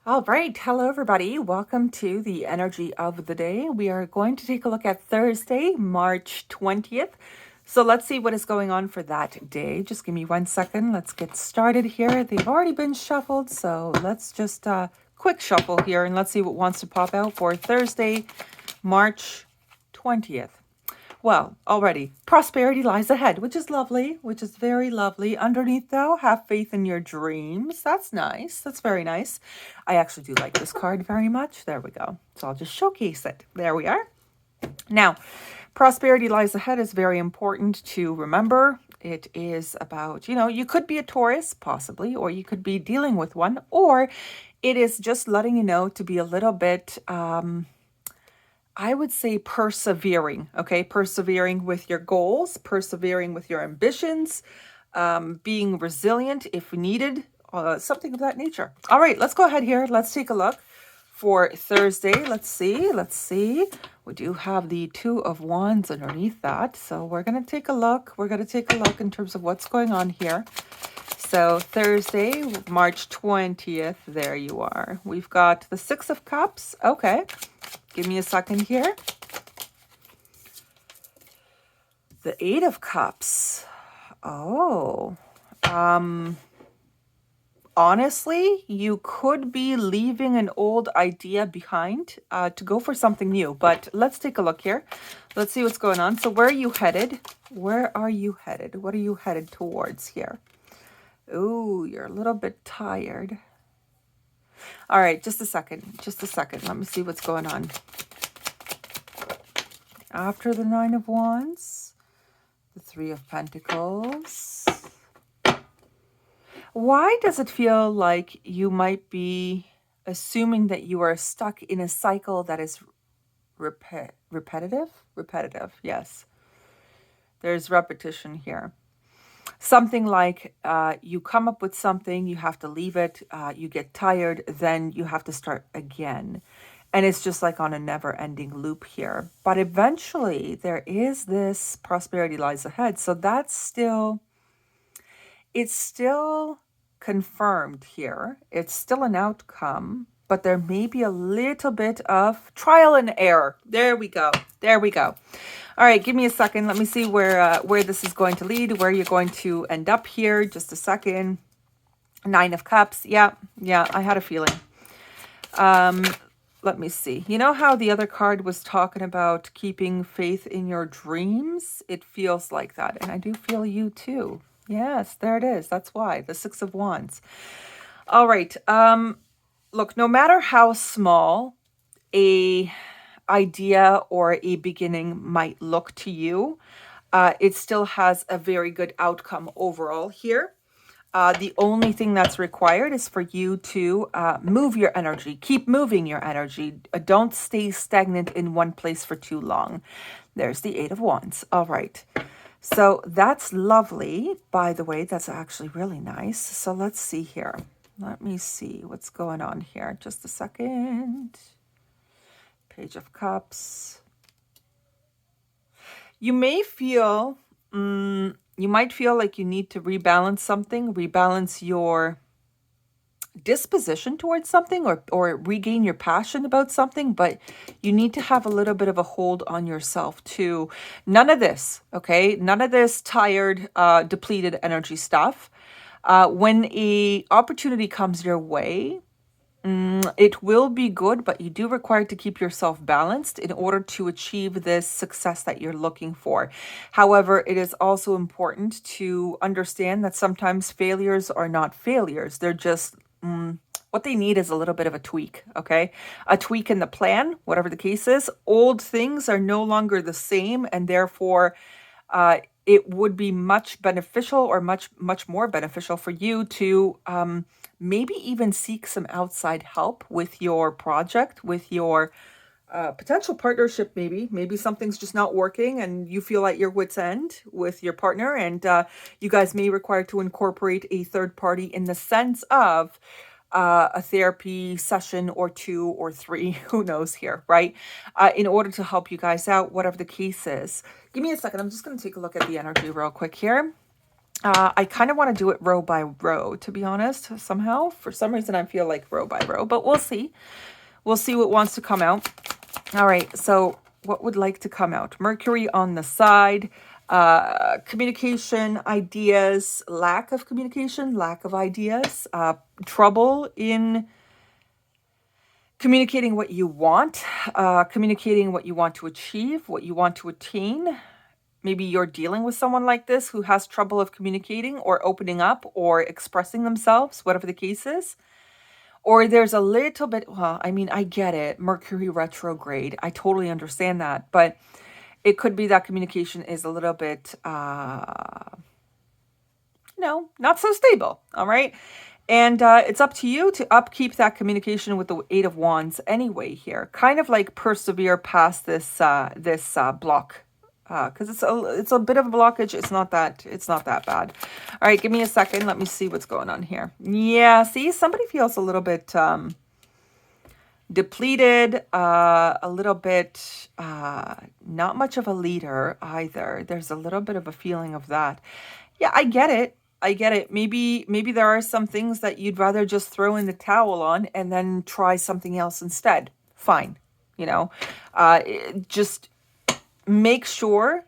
All right. Hello, everybody. Welcome to the energy of the day. We are going to take a look at Thursday, March 20th. So let's see what is going on for that day. Just give me 1 second. Let's get started here. They've already been shuffled. So let's just quick shuffle here and let's see what wants to pop out for Thursday, March 20th. Well, already, prosperity lies ahead, which is lovely, which is very lovely. Underneath, though, have faith in your dreams. That's nice. That's very nice. I actually do like this card very much. There we go. So I'll just showcase it. There we are. Now, prosperity lies ahead is very important to remember. It is about, you could be a Taurus, possibly, or you could be dealing with one, or it is just letting you know to be a little bit I would say persevering, okay? Persevering with your goals, persevering with your ambitions, being resilient if needed, something of that nature. All right, let's go ahead here. Let's take a look for Thursday. Let's see. We do have the Two of Wands underneath that. So we're going to take a look. We're going to take a look in terms of what's going on here. So Thursday, March 20th, there you are. We've got the Six of Cups. Okay. Give me a second here. The Eight of Cups. Oh. Honestly, you could be leaving an old idea behind to go for something new. But let's take a look here. Let's see what's going on. So where are you headed? Where are you headed? What are you headed towards here? Ooh, you're a little bit tired. All right, just a second. Let me see what's going on. After the Nine of Wands, the Three of Pentacles. Why does it feel like you might be assuming that you are stuck in a cycle that is repetitive? Repetitive, yes. There's repetition here. Something like you come up with something, you have to leave it, you get tired, then you have to start again. And it's just like on a never-ending loop here. But eventually there is this prosperity lies ahead. So it's still confirmed here. It's still an outcome, but there may be a little bit of trial and error. There we go. All right, give me a second. Let me see where this is going to lead, where you're going to end up here. Just a second. Nine of Cups. Yeah, I had a feeling. Let me see. You know how the other card was talking about keeping faith in your dreams? It feels like that. And I do feel you too. Yes, there it is. That's why. The Six of Wands. All right. Look, no matter how small a idea or a beginning might look to you, it still has a very good outcome overall here. The only thing that's required is for you to move your energy, keep moving your energy. Don't stay stagnant in one place for too long. There's the Eight of Wands. All right. So that's lovely. By the way, that's actually really nice. So let's see here. Let me see what's going on here. Just a second. Page of Cups. You may feel... you might feel like you need to rebalance something, rebalance your disposition towards something or regain your passion about something, but you need to have a little bit of a hold on yourself too. None of this, okay? None of this tired, depleted energy stuff. When a opportunity comes your way, it will be good, but you do require to keep yourself balanced in order to achieve this success that you're looking for. However, it is also important to understand that sometimes failures are not failures. They're just what they need is a little bit of a tweak, okay? A tweak in the plan, whatever the case is. Old things are no longer the same, and therefore it would be much beneficial or much more beneficial for you to maybe even seek some outside help with your project, with your potential partnership. Maybe something's just not working and you feel at your wit's end with your partner, and you guys may require to incorporate a third party in the sense of a therapy session or 2 or 3, who knows here, right? In order to help you guys out, whatever the case is. Give me a second. I'm just going to take a look at the energy real quick here. I kind of want to do it row by row, to be honest, somehow. For some reason, I feel like row by row, but we'll see. We'll see what wants to come out. All right, so what would like to come out? Mercury on the side, communication, ideas, lack of communication, lack of ideas, trouble in communicating what you want, communicating what you want to achieve, what you want to attain. Maybe you're dealing with someone like this who has trouble of communicating or opening up or expressing themselves, whatever the case is. Or there's a little bit, well, I mean, I get it, Mercury retrograde. I totally understand that. But it could be that communication is a little bit, not so stable. All right. And it's up to you to upkeep that communication with the Eight of Wands anyway here. Kind of like persevere past this block. Because it's a bit of a blockage. It's not that bad. All right, give me a second. Let me see what's going on here. Yeah, see, somebody feels a little bit depleted, a little bit not much of a leader either. There's a little bit of a feeling of that. Yeah, I get it. Maybe there are some things that you'd rather just throw in the towel on and then try something else instead. Fine. Just make sure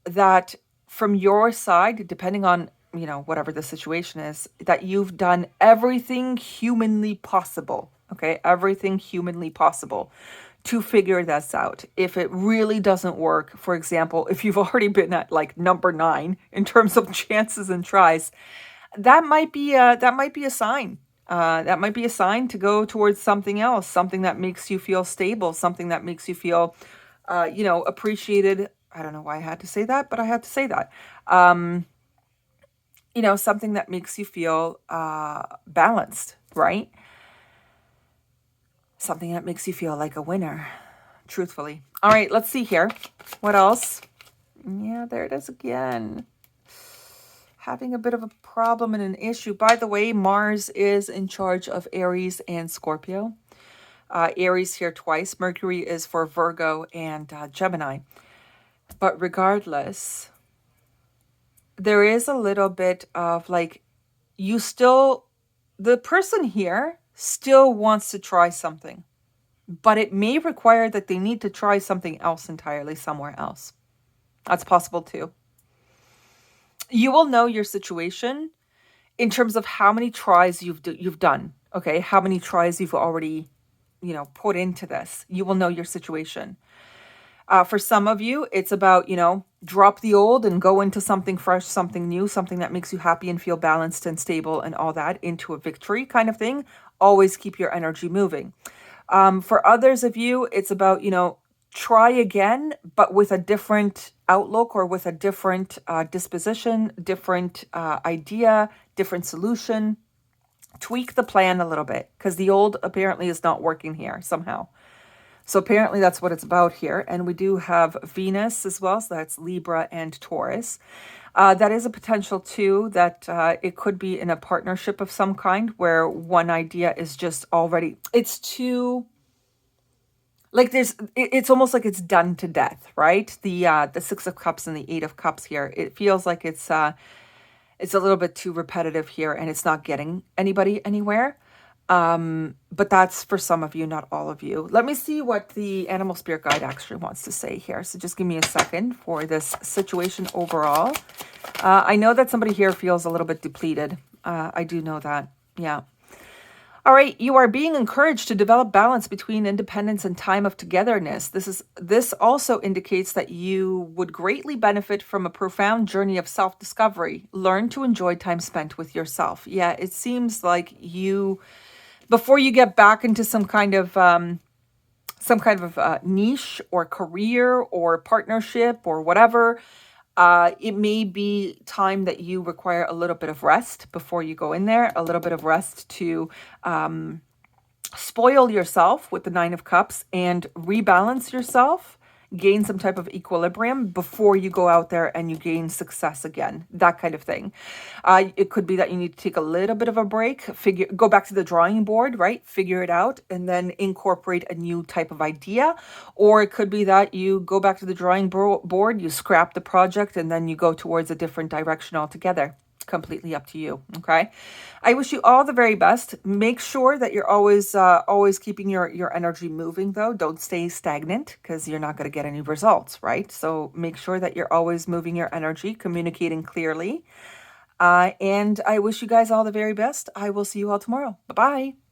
that from your side, depending on, whatever the situation is, that you've done everything humanly possible. Okay. Everything humanly possible to figure this out. If it really doesn't work, for example, if you've already been at like number 9 in terms of chances and tries, that might be a sign. That might be a sign to go towards something else, something that makes you feel stable, something that makes you feel, appreciated. I don't know why I had to say that, but I had to say that. Something that makes you feel balanced, right? Something that makes you feel like a winner, truthfully. All right, let's see here. What else? Yeah, there it is again. Having a bit of a problem and an issue. By the way, Mars is in charge of Aries and Scorpio. Aries here twice. Mercury is for Virgo and Gemini. But regardless, there is a little bit of like, the person here still wants to try something, but it may require that they need to try something else entirely somewhere else. That's possible too. You will know your situation in terms of how many tries you've done. Okay, how many tries you've already, put into this. You will know your situation. For some of you, it's about, drop the old and go into something fresh, something new, something that makes you happy and feel balanced and stable and all that, into a victory kind of thing. Always keep your energy moving. For others of you, it's about, try again, but with a different outlook or with a different disposition, different idea, different solution. Tweak the plan a little bit because the old apparently is not working here somehow. So apparently that's what it's about here. And we do have Venus as well. So that's Libra and Taurus. That is a potential too, that it could be in a partnership of some kind where one idea is just already, it's too, like it's almost like it's done to death, right? The Six of Cups and the Eight of Cups here. It feels like it's a little bit too repetitive here and it's not getting anybody anywhere. But that's for some of you, not all of you. Let me see what the animal spirit guide actually wants to say here. So just give me a second for this situation overall. I know that somebody here feels a little bit depleted. I do know that. Yeah. All right. You are being encouraged to develop balance between independence and time of togetherness. This also indicates that you would greatly benefit from a profound journey of self-discovery. Learn to enjoy time spent with yourself. Yeah, it seems like before you get back into some kind of niche or career or partnership or whatever, it may be time that you require a little bit of rest before you go in there, a little bit of rest to spoil yourself with the Nine of Cups and rebalance yourself gain some type of equilibrium before you go out there and you gain success again, that kind of thing. It could be that you need to take a little bit of a break, go back to the drawing board, right? Figure it out and then incorporate a new type of idea. Or it could be that you go back to the drawing board, you scrap the project, and then you go towards a different direction altogether. Completely up to you. Okay. I wish you all the very best. Make sure that you're always keeping your energy moving though. Don't stay stagnant because you're not going to get any results, right? So make sure that you're always moving your energy, communicating clearly. And I wish you guys all the very best. I will see you all tomorrow. Bye-bye.